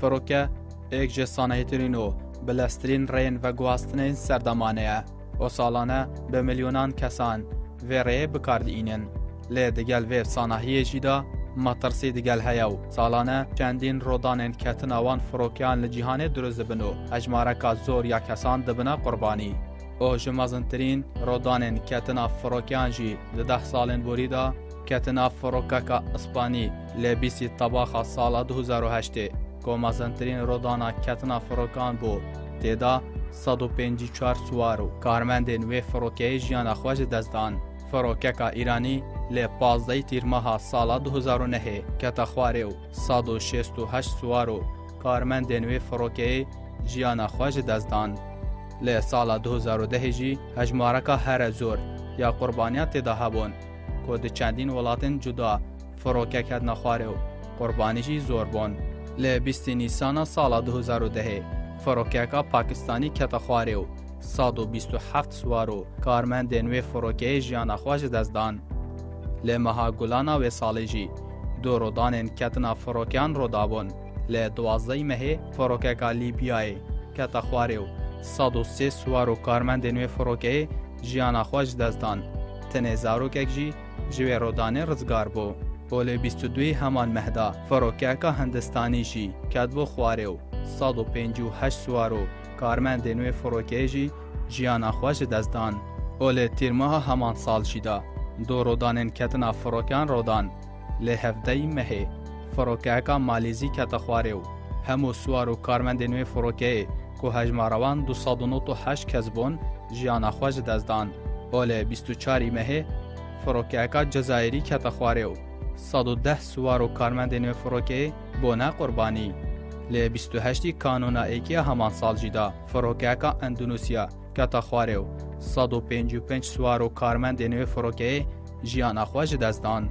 فروکه ایک جه سانهیترین و بلسترین رین و گواستنین سردمانه و سالانه به میلیونان کسان و ری بکارد اینن. لی دگل ویف سانهیه جیدا مطرسی دگل هیو سالانه چندین رودانین کتن آوان فروکیان لجیهانه دروز بنو اجمارکا زور یا کسان دبنا قربانی. او جمازنترین رودانین کتنا فروکیان جی 10 سالین بوریدا کتنا فروکاکا اسپانی لبیسی طباخا سال 2008 که مازنترین رودانا کتنا فروکان بو تیدا 154 سوارو کارمندین و فروکی جیان خواج دزدان. فروکاکا ایرانی لی 15 تیر ماه سال 2009 کتا خوارو 168 سوارو کارمندین و فروکی جیان خواج دزدان. لی سال 2010 جی هجمارکا هر زور یا قربانیات تیدا هبون که ده چندین ولاتن جدا فروکه کد نخواره و قربانیشی زور بون. لی 20 نیسان سال 2010 فروکه که پاکستانی کت خواره و 127 سوارو کارمندین و فروکه جیان خواج دزدان. لی مها گلانا و سالی جی دو رودانین کتنا فروکیان رو دابون. لی 12 مه فروکه که لیبیای کت خواره و 103 سوارو کارمندین و فروکه جیان خواج دزدان. تنه زاروکک جی جوی رودانه رزگار بو. بوله 22 همان مهدا فروکه که هندستانی جی کدبو خواره و 158 سوارو کارمندین و فروکه جی جیان خواج دزدان. اوله تیرماه همان سال جیدا دو رودانین کتنا فروکیان رودان. لی 17 مه فروکه که مالیزی کت خواره و همو سوارو کارمندین و فروکه که هجماروان 298 کسبون جیان خواج دزدان. اوله 24 مه فروکه که جزایری کت خواره و 110 سوارو کارمندین و فروکه بونه قربانی. لی 28 کانونا ایکی همان سال جیدا فروکه که اندونوسیا کت خواره و 155 سوارو کارمندین و فروکه جیان خواج دزدان.